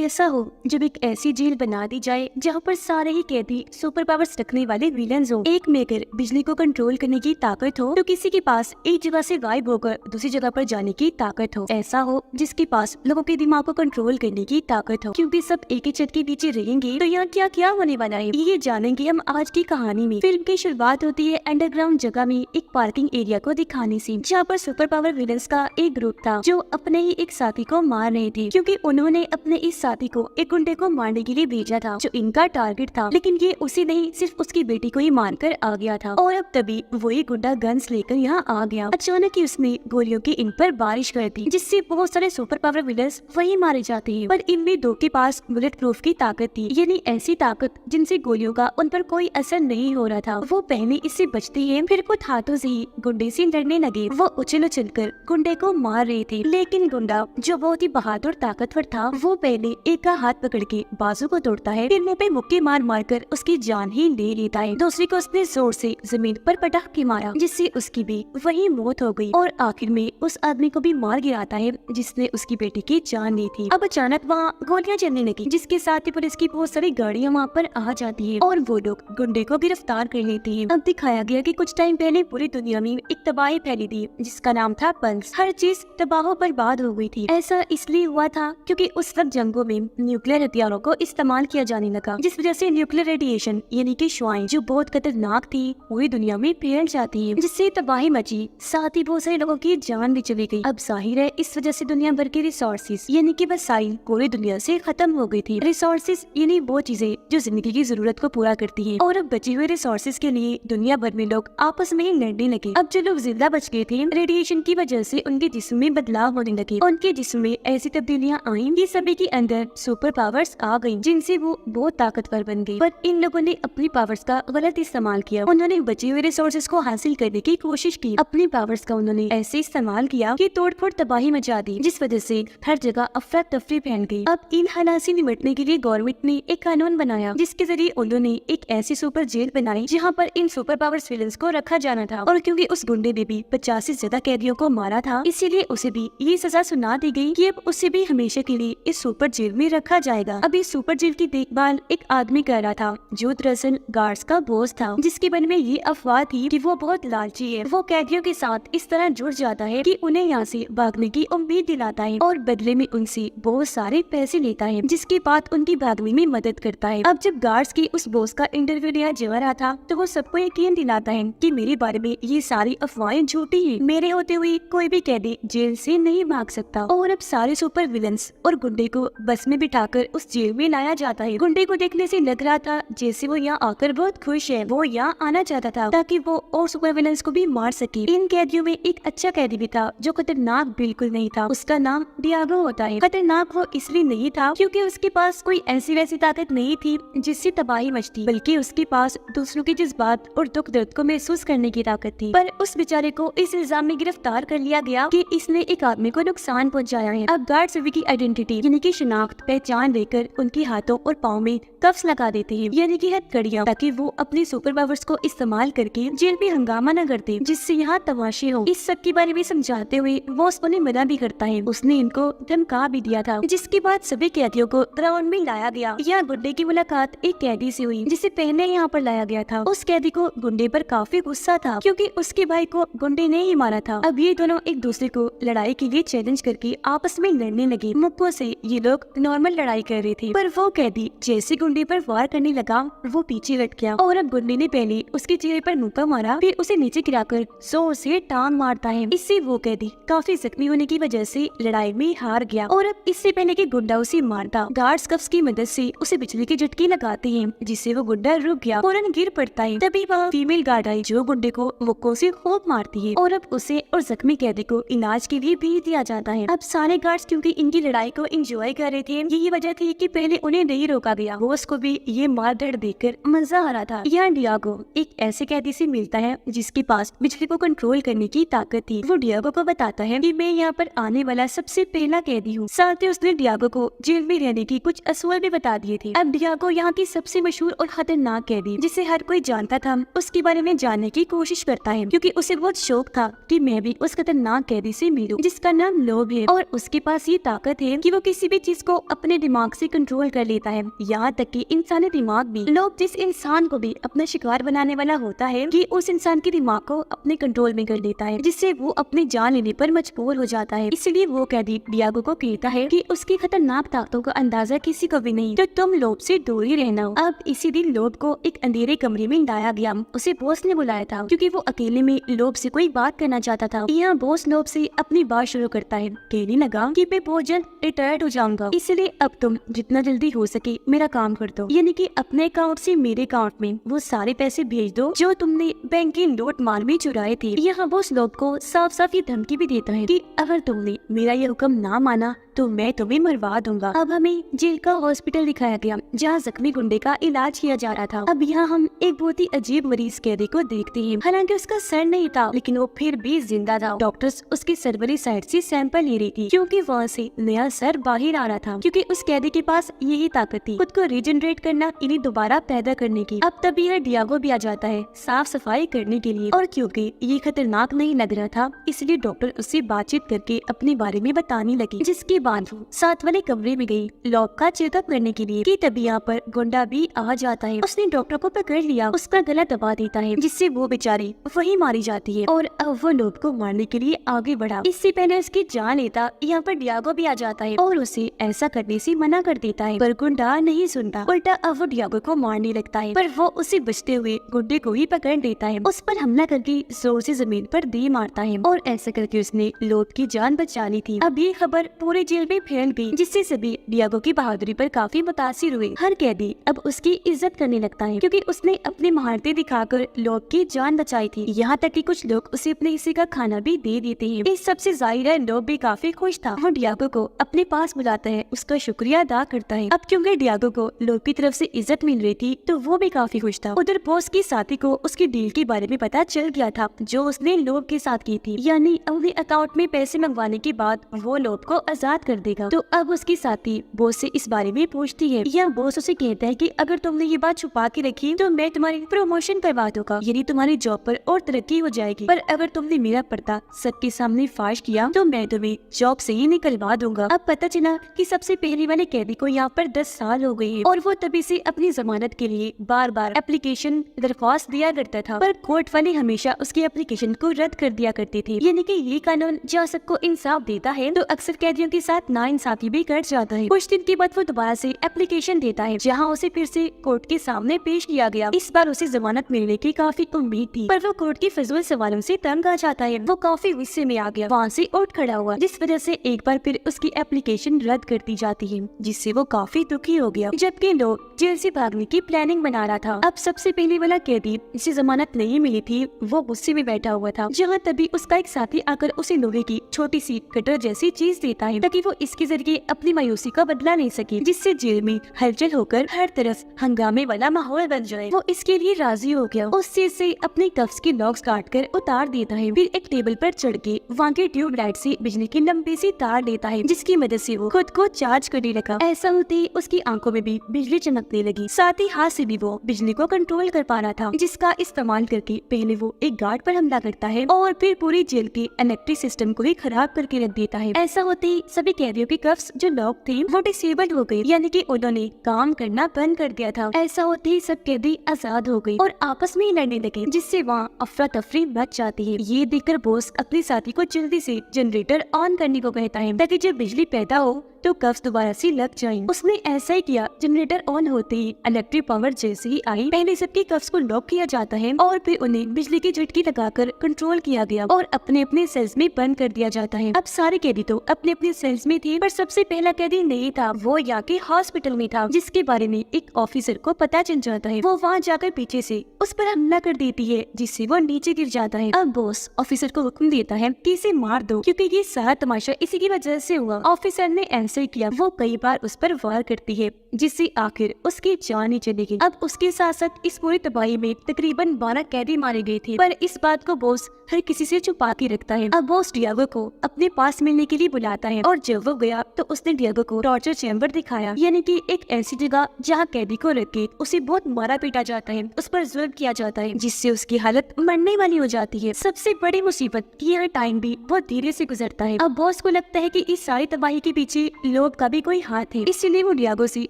कैसा हो जब एक ऐसी जेल बना दी जाए जहाँ पर सारे ही कैदी सुपर पावर्स रखने वाले विलन्स हो। एक में अगर बिजली को कंट्रोल करने की ताकत हो तो किसी के पास एक जगह से गायब होकर दूसरी जगह पर जाने की ताकत हो। ऐसा हो जिसके पास लोगों के दिमाग को कंट्रोल करने की ताकत हो। क्योंकि सब एक ही छत के नीचे रहेंगे तो यहाँ क्या क्या होने वाला है ये जानेंगे हम आज की कहानी में। फिल्म की शुरुआत होती है अंडरग्राउंड जगह में एक पार्किंग एरिया को दिखाने से, जहाँ पर सुपर पावर विलन्स का एक ग्रुप था जो अपने ही एक साथी को मार रहे थे, क्योंकि उन्होंने अपने इस साथी को एक गुंडे को मारने के लिए भेजा था जो इनका टारगेट था। लेकिन ये उसी नहीं सिर्फ उसकी बेटी को ही मारकर आ गया था। और अब तभी वही गुंडा गन्स लेकर यहाँ आ गया। अचानक ही उसने गोलियों की इन पर बारिश कर दी, जिससे बहुत सारे सुपर पावर विलन्स वही मारे जाते हैं। पर इनमें दो के पास बुलेट प्रूफ की ताकत थी, यानी ऐसी ताकत जिनसे गोलियों का उन पर कोई असर नहीं हो रहा था। वो पहले इससे बचते हैं, फिर कुछ हाथों से ही गुंडे से लड़ने लगे। वो उछल उछल कर गुंडे को मार रहे थे, लेकिन गुंडा जो बहुत ही बहादुर ताकतवर था वो पहले एक का हाथ पकड़ के बाजू को तोड़ता है, फिर मुंह पे मुक्के मार मार कर उसकी जान ही ले लेता है। दूसरी को उसने जोर से जमीन पर पटक के मारा, जिससे उसकी भी वही मौत हो गई। और आखिर में उस आदमी को भी मार गिराता है जिसने उसकी बेटी की जान ली थी। अब अचानक वहाँ गोलियां चलने लगी, जिसके साथ ही पुलिस की बहुत सारी गाड़ियां वहाँ पर आ जाती है और वो लोग गुंडे को गिरफ्तार कर लेते हैं। अब दिखाया गया कि कुछ टाइम पहले पूरी दुनिया में एक तबाही फैली थी जिसका नाम था पल्स। हर चीज तबाह बर्बाद हो गई थी। ऐसा इसलिए हुआ था क्योंकि उस वक्त जंगों में न्यूक्लियर हथियारों को इस्तेमाल किया जाने लगा, जिस वजह से न्यूक्लियर रेडिएशन यानी कि शुआएं जो बहुत खतरनाक थी पूरी दुनिया में फैल जाती है, जिससे तबाही मची, साथ ही बहुत सारे लोगों की जान भी चली गई। अब जाहिर है इस वजह से दुनिया भर के रिसोर्सेज यानी कि वसाइल पूरी दुनिया से खत्म हो गई थी। रिसोर्सेज यानी वो चीजें जो जिंदगी की जरूरत को पूरा करती है। और अब बचे हुए रिसोर्सेज के लिए दुनिया भर में लोग आपस में ही लड़ने लगे। अब जो लोग जिंदा बच गए थे रेडिएशन की वजह से उनके जिस्म में बदलाव होने लगे, उनके जिस्म में ऐसी तब्दीलियां आई कि सभी के अंदर सुपर पावर्स आ गई, जिनसे वो बहुत ताकतवर बन गई। पर इन लोगों ने अपनी पावर्स का गलत इस्तेमाल किया। उन्होंने बचे हुए रिसोर्सेज को हासिल करने की कोशिश की। अपनी पावर्स का उन्होंने ऐसे इस्तेमाल किया कि तोड़फोड़ तबाही मचा दी, जिस वजह से हर जगह अफरा तफरी फैल गई। अब इन हालात से निपटने के लिए गवर्नमेंट ने एक कानून बनाया, जिसके जरिए उन्होंने एक ऐसी सुपर जेल बनाई जहाँ पर इन सुपर पावर्स विलन्स को रखा जाना था। और क्योंकि उस गुंडे ने भी 50 से ज्यादा कैदियों को मारा था, इसीलिए उसे भी ये सजा सुना दी गई कि अब उसे भी हमेशा के लिए इस सुपर जेल में रखा जाएगा। अब इस सुपर जेल की देखभाल एक आदमी कर रहा था जो दरअसल गार्ड्स का बॉस था, जिसके मन में ये अफवाह थी कि वो बहुत लालची है। वो कैदियों के साथ इस तरह जुड़ जाता है कि उन्हें यहाँ से भागने की उम्मीद दिलाता है और बदले में उनसे बहुत सारे पैसे लेता है, जिसके बाद उनकी भागने में मदद करता है। अब जब गार्ड्स की उस बॉस का इंटरव्यू लिया जा रहा था तो वो सबको यकीन दिलाता है कि मेरे बारे में ये सारी अफवाहें झूठी है, मेरे होते हुए कोई भी कैदी जेल से नहीं भाग सकता। और अब सारे सुपर विलन्स और गुंडे को बस में बिठाकर उस जेल में लाया जाता है। गुंडे को देखने से लग रहा था जैसे वो यहाँ आकर बहुत खुश है, वो यहाँ आना चाहता था ताकि वो और सुपर विलन्स को भी मार सके। इन कैदियों में एक अच्छा कैदी भी था जो खतरनाक बिल्कुल नहीं था। उसका नाम डियागो होता है। खतरनाक वो इसलिए नहीं था क्योंकि उसके पास कोई ऐसी वैसी ताकत नहीं थी जिससे तबाही मचती, बल्कि उसके पास दूसरों के जज्बात और दुख दर्द को महसूस करने की ताकत थी। पर उस बेचारे को इस इल्जाम में गिरफ्तार कर लिया गया कि इसने एक आदमी को नुकसान पहुंचाया है। अब गार्ड सभी की आइडेंटिटी यानी कि शिनाख्त पहचान लेकर उनके हाथों और पाँव में कफ्स लगा देते हैं यानी कि हथकड़ियां, ताकि वो अपने सुपर पावर्स को इस्तेमाल करके जेल में हंगामा न करते, जिससे यहाँ तमाशे हो। इस सब के बारे में समझाते हुए वो उन्हें मना भी करता है। उसने इनको धमका भी दिया था, जिसके बाद सभी कैदियों को ग्राउंड में लाया गया। यहाँ गुंडे की मुलाकात एक कैदी से हुई जिसे पहले यहाँ पर लाया गया था। उस कैदी को गुंडे पर काफी गुस्सा था क्योंकि उसके भाई को गुंडे ने ही मारा था। अब ये दोनों एक दूसरे को लड़ाई के लिए चैलेंज करके आपस में लड़ने लगे। मुक्कों से ये लोग नॉर्मल लड़ाई कर रहे थे, पर वो कैदी जैसे गुंडे पर वार करने लगा वो पीछे हट गया और अब गुंडे ने पहले उसके चेहरे पर मुक्का मारा, फिर उसे नीचे गिराकर जोर से टांग मारता है। इससे वो कैदी काफी जख्मी होने की वजह से लड़ाई में हार गया। और अब इससे पहले कि गुंडा उसे मारता, गार्ड्स कफ्स की मदद से उसे बिजली के झटके लगाते हैं, जिससे वो गुंडा रुक गया, फौरन गिर पड़ता है। तभी वहाँ फीमेल गार्ड आई जो गुंडे को मुक्कों से खूब मारती है और अब उसे और जख्मी कैदी को इलाज के लिए भेज दिया जाता है। अब सारे गार्ड्स क्योंकि इनकी लड़ाई को एंजॉय कर रहे थे, यही वजह थी कि पहले उन्हें नहीं रोका गया। बॉस को भी ये मारधड़ देखकर मजा आ रहा था। यहाँ डियागो एक ऐसे कैदी से मिलता है जिसके पास बिजली को कंट्रोल करने की ताकत थी। वो डियागो को बताता है कि मैं यहाँ पर आने वाला सबसे पहला कैदी हूँ। साथ ही उसने डियागो को जेल में रहने की कुछ असूल भी बता दिए थे। अब डियागो यहाँ की सबसे मशहूर और खतरनाक कैदी जिसे हर कोई जानता था उसके बारे में जानने की कोशिश करता है, क्योंकि उसे बहुत शौक था कि मैं भी उस खतरनाक कैदी से मिलूं जिसका नाम लोब है और उसके पास ये ताकत है कि वो किसी भी चीज को अपने दिमाग से कंट्रोल कर लेता है। यहाँ तक कि इंसानी दिमाग भी, लोग जिस इंसान को भी अपना शिकार बनाने वाला होता है कि उस इंसान के दिमाग को अपने कंट्रोल में कर लेता है, जिससे वो अपनी जान लेने पर मजबूर हो जाता है। इसलिए वो कैदी डियागो को कहता है कि उसकी खतरनाक ताकतों का अंदाजा किसी को भी नहीं, तो तुम लोब से दूर ही रहना। अब इसी दिन लोब को एक अंधेरे कमरे में लाया गया। उसे बॉस ने बुलाया था क्योंकि वो अकेले में लोब से कोई बात करना चाहता था। यहाँ बॉस लोब से अपनी बात शुरू करता है। कहने लगा कि मैं बहुत जल्द रिटायर्ड हो जाऊंगा, इसलिए अब तुम जितना जल्दी हो सके मेरा काम कर दो, यानी कि अपने अकाउंट से मेरे अकाउंट में वो सारे पैसे भेज दो जो तुमने बैंक की नोट मार में चुराए थे। यहाँ बॉस लोब को साफ साफ ये धमकी भी देता है कि अगर तुमने मेरा ये हुक्म ना माना तो मैं तुम्हें मरवा दूंगा। अब हमें जेल का हॉस्पिटल दिखाया गया जहाँ जख्मी गुंडे का इलाज किया जा रहा था। अब यहाँ हम एक बहुत ही अजीब मरीज कैदी को देखते हैं। हालांकि उसका सर नहीं था, लेकिन वो फिर भी जिंदा था। डॉक्टर्स उसकी सर्वरी साइड से सैंपल ले रही थी क्योंकि वहाँ से नया सर बाहर आ रहा था, क्योंकि उस कैदी के पास यही ताकत थी खुद को रीजनरेट करना, इन्हें दोबारा पैदा करने की। अब तभी यह डियागो भी आ जाता है साफ सफाई करने के लिए, और क्योंकि ये खतरनाक नहीं लग रहा था इसलिए डॉक्टर उससे बातचीत करके अपने बारे में बताने लगी। जिसके बाद वो साथ वाले कमरे में गई लोब का चेकअप करने के लिए। कि तभी यहाँ पर गुंडा भी आ जाता है। उसने डॉक्टर को पकड़ लिया, उसका गला दबा देता है, जिससे वो बेचारी वही मारी जाती है। और अब वो लोब को मारने के लिए आगे बढ़ा। इससे पहले उसकी जान लेता यहाँ पर डियागो भी आ जाता है और उसे ऐसा करने से मना कर देता है, पर गुंडा नहीं सुनता। उल्टा अब वो डियागो को मारने लगता है, पर वो उसे बचते हुए गुंडे को ही पकड़ लेता है। उस पर हमला करके जोर से जमीन पर दे मारता है और ऐसा करके उसने लोब की जान बचा ली थी। अब ये खबर पूरे जेल में फैल गई, जिससे सभी डियागो की बहादुरी पर काफी मुतासिर हुए। हर कैदी अब उसकी इज्जत करने लगता है क्योंकि उसने अपनी महारतें दिखाकर लोब की जान बचाई थी। यहाँ तक कि कुछ लोग उसे अपने हिस्से का खाना भी दे देते हैं। इस सबसे जाहिर है लोब भी काफी खुश था। वो डियागो को अपने पास बुलाता है, उसका शुक्रिया अदा करता है। अब क्योंकि डियागो को लोब की तरफ से इज्जत मिल रही थी तो वो भी काफी खुश था। उधर बॉस की साथी को उसकी डील के बारे में पता चल गया था जो उसने लोब के साथ की थी, यानी अपने अकाउंट में पैसे मंगवाने के बाद वो लोब को आजाद कर देगा। तो अब उसकी साथी बॉस से इस बारे में पूछती है। यह बॉस उसे कहता है कि अगर तुमने ये बात छुपा के रखी तो मैं तुम्हारी प्रमोशन करवा दूंगा, यानी तुम्हारी जॉब पर और तरक्की हो जाएगी। पर अगर तुमने मेरा पर्दा सबके सामने फाश किया तो मैं तुम्हें जॉब से ही निकलवा दूंगा। अब पता चला कि सबसे पहले वाले कैदी को यहाँ पर 10 साल हो गए हैं और वो तभी से अपनी जमानत के लिए बार बार एप्लीकेशन दरख्वास्त दिया करता था, पर कोर्ट वाले हमेशा उसकी एप्लीकेशन को रद्द कर दिया करते थे। यानी कि ये कानून जहाँ सबको इंसाफ देता है तो अक्सर कैदियों के साथ नाइंसाफी भी कर जाता है। कुछ दिन के बाद वो दोबारा से एप्लीकेशन देता है जहाँ उसे फिर से कोर्ट के सामने पेश किया गया। इस बार उसे जमानत मिलने की काफी उम्मीद थी, पर वो कोर्ट के फिजूल सवालों से तंग आ जाता है। वो काफी गुस्से में आ गया, वहाँ से उठ खड़ा हुआ, जिस वजह से एक बार फिर उसकी एप्लीकेशन रद्द कर दी जाती है, जिससे वो काफी दुखी हो गया। जबकि लोग जेल से भागने की प्लानिंग बना रहा था। अब सबसे पहले वाला कैदी जिसे जमानत नहीं मिली थी वो गुस्से में बैठा हुआ था, जहाँ तभी उसका एक साथी आकर उसे लोहे की छोटी सी कटर जैसी चीज देता है ताकि वो इसके जरिए अपनी मायूसी का बदला ले सके, जिससे जेल में हलचल होकर हर तरफ हंगामे वाला माहौल बन जाए। वो इसके लिए राजी हो गया। उस चीज से अपने कफ्स के लॉक्स काट कर उतार देता है, फिर एक टेबल पर चढ़ के वहाँ के ट्यूब लाइट से बिजली की लंबी सी तार लेता है, जिसकी मदद से वो खुद को चार्ज करने लगा। ऐसा होते ही उसकी आंखों में भी बिजली चमकने लगी, साथ ही हाथ से भी वो बिजली को कंट्रोल कर पा रहा था, जिसका इस्तेमाल करके पहले वो एक गार्ड पर हमला करता है और फिर पूरी जेल के इलेक्ट्रिक सिस्टम को ही खराब करके रख देता है। ऐसा होते ही सभी कैदियों के कफ्स जो लॉक थे वो डिसेबल हो गए, यानी कि उन्होंने काम करना बंद कर दिया था। ऐसा होते ही सब कैदी आजाद हो गए और आपस में ही लड़ने लगे, जिससे वहाँ अफरा तफरी मच जाती है। ये देखकर बॉस अपने साथी को जल्दी से जनरेटर ऑन करने को कहता है ताकि जब बिजली पैदा हो तो कफ्स दोबारा से लग जाएं। उसने ऐसा ही किया। जनरेटर ऑन होते ही इलेक्ट्रिक पावर जैसे ही आई, पहले सबके कफ्स को लॉक किया जाता है और फिर उन्हें बिजली की झटकी लगाकर कंट्रोल किया गया और अपने अपने सेल्स में बंद कर दिया जाता है। अब सारे कैदी तो अपने अपने सेल्स में थे, पर सबसे पहला कैदी नहीं था, वो यहाँ के हॉस्पिटल में था, जिसके बारे में एक ऑफिसर को पता चल जाता है। वो वहाँ जाकर पीछे से उस पर हमला कर देती है, जिससे वो नीचे गिर जाता है। अब बॉस ऑफिसर को हुक्म देता है कि इसे मार दो, क्योंकि ये सारा तमाशा इसी की वजह से हुआ। ऑफिसर ने ऐसे किया। वो कई बार उस पर वार करती है, जिससे आखिर उसकी जान ही चली गई। अब उसके साथ साथ इस पूरी तबाही में तकरीबन 12 कैदी मारे गए थे, पर इस बात को बॉस हर किसी से छुपा के रखता है। अब बॉस डियागो को अपने पास मिलने के लिए बुलाता है और जब वो गया तो उसने डियागो को टॉर्चर चैम्बर दिखाया, यानी कि एक ऐसी जगह जहाँ कैदी को रख के उसे बहुत मारा पीटा जाता है, उस पर जुल्म किया जाता है, जिससे उसकी हालत मरने वाली हो जाती है। सबसे बड़ी मुसीबत कि यह टाइम भी बहुत धीरे से गुजरता है। अब बॉस को लगता है कि इस सारी तबाही के पीछे लोब का भी कोई हाथ है, इसलिए वो डियागो से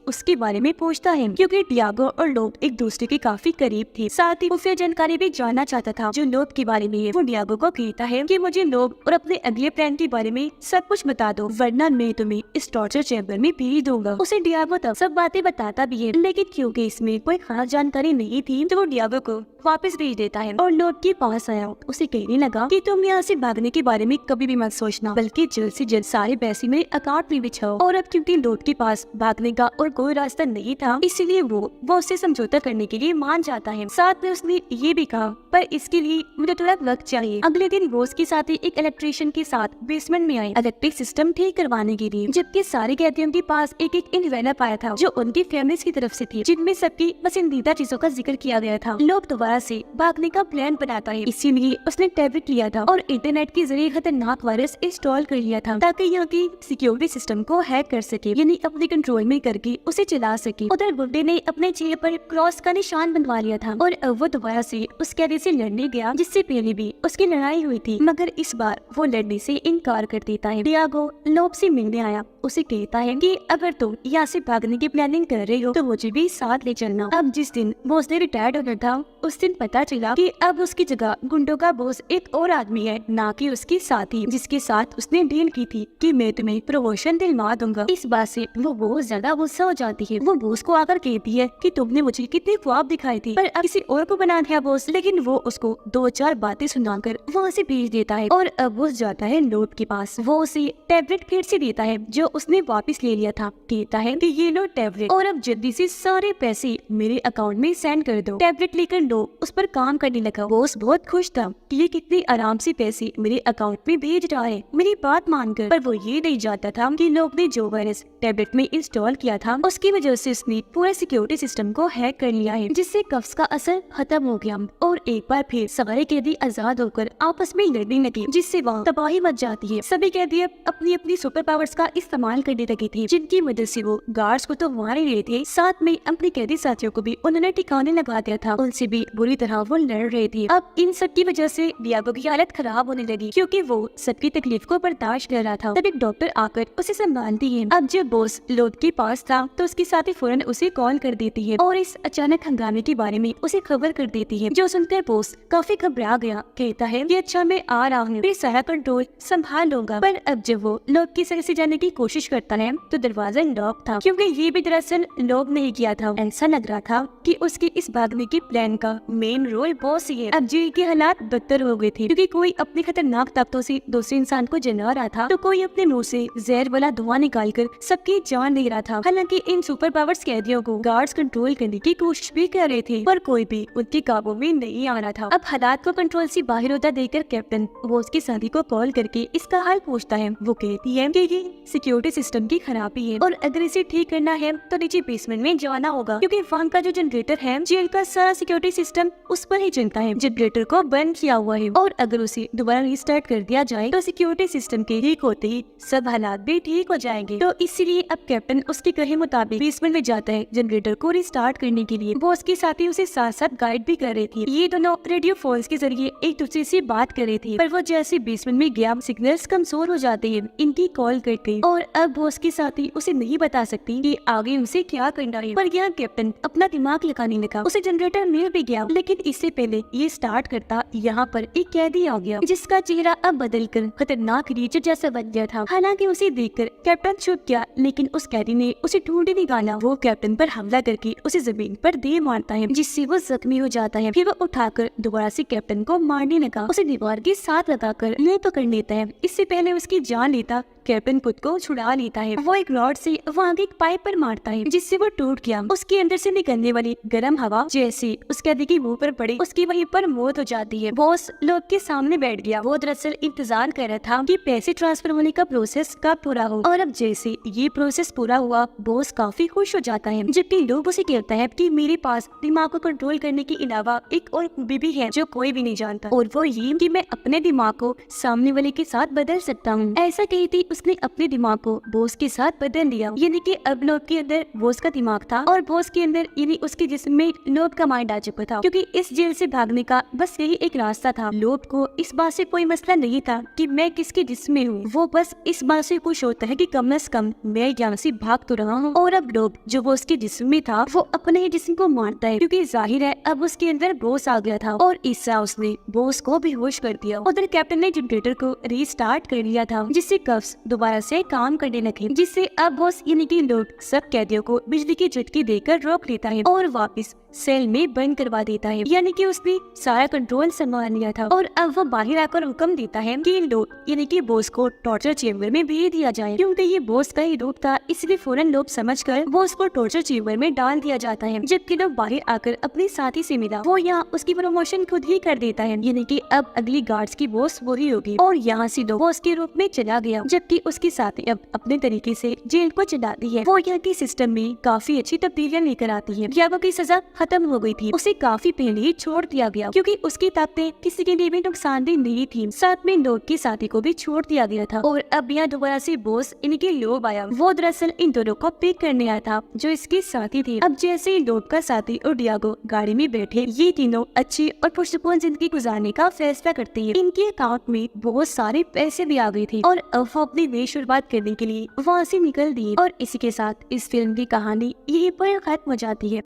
उसके बारे में पूछता है, क्योंकि डियागो और लोब एक दूसरे के काफी करीब थे। साथ ही उसे जानकारी भी जानना चाहता था जो लोब के बारे में है। वो डियागो को कहता है कि मुझे लोब और अपने अगले प्लान के बारे में सब कुछ बता दो, वरना मैं तुम्हें इस टॉर्चर चैम्बर में भेज दूंगा। उसे डियागो तब सब बातें बताता भी है, लेकिन क्योंकि इसमें कोई खास जानकारी नहीं थी तो वो डियागो को वापस भेज देता है और लोब के पास आया उसे कहने लगा कि तुम यहाँ से भागने के बारे में कभी भी मत सोचना, बल्कि जल्द से जल्द सारे पैसे मेरे अकाउंट में बिछाओ। और अब क्योंकि लोब के पास भागने का और कोई रास्ता नहीं था, इसलिए वो उससे समझौता करने के लिए मान जाता है। साथ में उसने ये भी कहा, पर इसके लिए मुझे थोड़ा वक्त चाहिए। अगले दिन बोस के साथ एक इलेक्ट्रिशियन के साथ बेसमेंट में आए इलेक्ट्रिक सिस्टम ठीक करवाने के लिए, जबकि सारे कैदियों के पास एक एक एनवेलप आया था जो उनकी फैमिलीज की तरफ से थी, जिनमें सबकी पसंदीदा चीजों का जिक्र किया गया था। लोब दोबारा से भागने का प्लान बनाता है, इसीलिए उसने टैबलेट लिया था और इंटरनेट के जरिए खतरनाक वायरस इंस्टॉल कर लिया था ताकि यहाँ की सिक्योरिटी सिस्टम को हैक कर सके, यानी अपने कंट्रोल में करके उसे चला सके। उधर बुड्ढे ने अपने चेहरे पर क्रॉस का निशान बनवा लिया था और अब वो दोबारा से उस कैदी से लड़ने गया जिससे पहले भी उसकी लड़ाई हुई थी, मगर इस बार वो लड़ने से इनकार कर देता है। डियागो लोब से मिलने आया, उसे कहता है कि अगर तुम यहाँ से भागने की प्लानिंग कर रहे हो तो मुझे भी साथ ले चलना। अब जिस दिन बॉस ने रिटायर्ड होना था उस दिन पता चला कि अब उसकी जगह गुंडों का बॉस एक और आदमी है, ना कि उसकी साथी जिसके साथ उसने डील की थी कि मैं तुम्हें प्रमोशन दिलवा दूंगा। इस बात से वो बहुत ज्यादा गुस्सा हो जाती है। वो बॉस को आकर कहती है कि तुमने मुझे कितने ख्वाब दिखाए थे, पर अब किसी और को बना दिया बॉस। लेकिन वो उसको 2-4 बातें सुनाकर वहाँ से भेज देता है और अब बॉस जाता है लोब के पास। वो उसे टैबलेट फिर से देता है जो उसने वापस ले लिया था। कहता है कि ये लो टैबलेट और अब जल्दी से सारे पैसे मेरे अकाउंट में सेंड कर दो। टैबलेट लेकर लोब उस पर काम करने लगा। बॉस बहुत खुश था कि ये कितने आराम से पैसे मेरे अकाउंट में भेज रहा है मेरी बात मानकर, पर वो ये नहीं जानता था कि लोब ने जो वायरस टैबलेट में इंस्टॉल किया था उसकी वजह से उसने पूरे सिक्योरिटी सिस्टम को हैक कर लिया है, जिससे कफ्स का असर खत्म हो गया और एक बार फिर सारे कैदी आजाद होकर आपस में लड़ने लगे, जिससे वहाँ तबाही मच जाती है। सभी कैदी अपनी अपनी सुपर पावर्स का इस्तेमाल करने लगे थे, जिनकी मदद से वो गार्ड्स को तो मार ही रहे थे, साथ में अपने कैदी साथियों को भी उन्होंने ठिकाने लगा दिया था। उनसे भी बुरी तरह वो लड़ रहे थे। अब इन सब की वजह से डियागो की हालत खराब होने लगी, क्योंकि वो सबकी तकलीफ को बर्दाश्त कर रहा था। तब एक डॉक्टर आकर उसे संभालती है। अब जब बॉस लोब के पास था तो उसकी साथी फौरन उसे कॉल कर देती है और इस अचानक हंगामे के बारे में उसे खबर कर देती है, जो सुनकर बॉस काफी घबरा गया। कहता है कि अच्छा मैं आ रहा हूँ, फिर सारा कंट्रोल संभाल लूंगा। पर अब जब वो लोब की सर से जाने की कोशिश करता है तो दरवाजा लॉक था, क्योंकि ये भी दरअसल लोब नहीं किया था। ऐसा लग रहा था कि उसके इस भागने के प्लान का मेन रोल बॉस ही है। अब जेल के हालात बदतर हो गए थे, क्योंकि कोई अपने खतरनाक ताकतों से दूसरे इंसान को जला रहा था तो कोई अपने मुंह से जहर वाला धुआं निकालकर सबकी जान ले रहा था। हालांकि इन सुपर पावर्स कैदियों को गार्ड्स कंट्रोल करने की कोशिश भी कर रहे थे, पर कोई भी उनके काबू में नहीं आ रहा था। अब हालात को कंट्रोल से बाहर होता देखकर कैप्टन बॉस की साथी को कॉल करके इसका हाल पूछता है। वो कहती है कि ये सिक्योरिटी सिस्टम की खराबी है और अगर इसे ठीक करना है तो नीचे बेसमेंट में जाना होगा, क्योंकि वहाँ का जो जनरेटर है जेल का सारा सिक्योरिटी सिस्टम उस पर ही चलता है। जनरेटर को बंद किया हुआ है और अगर उसे दोबारा रिस्टार्ट कर दिया जाए तो सिक्योरिटी सिस्टम के ठीक होते ही सब हालात भी ठीक हो जाएंगे। तो इसीलिए अब कैप्टन उसके कहे मुताबिक बेसमेंट में जाता है जनरेटर को रिस्टार्ट करने के लिए। बॉस के साथी उसे साथ साथ गाइड भी कर रहे थे। ये दोनों रेडियो फोन्स के जरिए एक दूसरे से बात कर रहे थे, पर वो जैसे बेसमेंट में गया सिग्नल्स कमजोर हो जाते हैं इनकी कॉल कट गई और अब बॉस के साथी उसे नहीं बता सकती कि आगे उसे क्या करना है। पर यहाँ कैप्टन अपना दिमाग लगाने लगा। उसे जनरेटर मिल भी गया, लेकिन इससे पहले ये स्टार्ट करता यहाँ पर एक कैदी आ गया जिसका चेहरा अब बदलकर खतरनाक क्रीचर जैसा बन गया था। हालांकि उसे देखकर कैप्टन चुप गया, लेकिन उस कैदी ने उसे ढूंढ निकाला। वो कैप्टन पर हमला करके उसे जमीन पर दे मारता है, जिससे वो जख्मी हो जाता है। फिर वो उठाकर दोबारा से कैप्टन को मारने लगा। उसे दीवार के साथ लगाकर ले पकड़ लेता है। इससे पहले उसकी जान लेता कैप्टन खुद को छुड़ा लेता है। वो एक रॉड से वहाँ के एक पाइप पर मारता है, जिससे वो टूट गया। उसके अंदर से निकलने वाली गर्म हवा जैसे उस कैदी के मुंह पर पड़ी, उसकी वहीं पर मौत हो जाती है। बॉस लोब के सामने बैठ गया। वो दरअसल इंतजार कर रहा था कि पैसे ट्रांसफर होने का प्रोसेस कब पूरा हो, और अब जैसे ये प्रोसेस पूरा हुआ बॉस काफी खुश हो जाता है। जबकि लोब उसे कहता है कि मेरे पास दिमाग को कंट्रोल करने के अलावा एक और खूबी भी है जो कोई भी नहीं जानता, और वो ये कि मैं अपने दिमाग को सामने वाले के साथ बदल सकता हूँ। ऐसा कहती उसने अपने दिमाग को बॉस के साथ बदल लिया। यानी कि अब लोब के अंदर बॉस का दिमाग था और बॉस के अंदर यानी उसके जिस्म में लोब का माइंड आ चुका था, क्योंकि इस जेल से भागने का बस यही एक रास्ता था। लोब को इस बात से कोई मसला नहीं था कि मैं किसके जिस्म में हूँ, वो बस इस बात से खुश होता है कि कम से कम मैं यहाँ से भाग तो रहा हूँ। और अब लोब जो वो उसके जिस्म में था वो अपने ही जिस्म को मारता है, क्योंकि जाहिर है अब उसके अंदर बॉस आ गया था और इससे उसने बॉस को बेहोश कर दिया। उधर कैप्टन ने जनरेटर को रीस्टार्ट कर लिया था, जिससे कफ्स दोबारा से काम करने लगे, जिससे अब बॉस यानी कि लोब सब कैदियों को बिजली की झटकी देकर रोक लेता है और वापस सेल में बंद करवा देता है। यानी कि उसने सारा कंट्रोल संभाल लिया था और अब वो बाहर आकर हुक्म देता है कि लोब यानी कि बॉस को टॉर्चर चेम्बर में भेज दिया जाए। क्योंकि ये बॉस का ही रूप था, इसलिए फौरन लोब समझकर बॉस को टॉर्चर चेम्बर में डाल दिया जाता है। जबकि लोब बाहर आकर अपने साथी से मिला, वो यहाँ उसकी प्रमोशन खुद ही कर देता है, यानी कि अब अगली गार्ड्स की बॉस वही होगी और यहाँ से लोब बॉस के रूप में चला गया। जबकि उसके साथी अब अपने तरीके से जेल को चलाती है। वो यहाँ की सिस्टम में काफी अच्छी तब्दीलियां लेकर आती है। याबो की सजा खत्म हो गई थी, उसे काफी पहले ही छोड़ दिया गया, क्योंकि उसकी ताकतें किसी के लिए भी नुकसानदेह नहीं थी। साथ में लोब के साथी को भी छोड़ दिया गया था और अब यहाँ दोबारा से बॉस इनके लोब आया। वो दरअसल इन दोनों को पिक करने आया था जो इसके साथी थे। अब जैसे ही लोब का साथी और डियागो गाड़ी में बैठे, ये तीनों अच्छी और पुरसुकून जिंदगी गुजारने का फैसला करते हैं। इनके अकाउंट में बहुत सारे पैसे भी आ गए थे और अब वो अपनी नई शुरुआत करने के लिए वहाँ से निकल दिए। और इसी के साथ इस फिल्म की कहानी यहीं पर खत्म हो जाती है।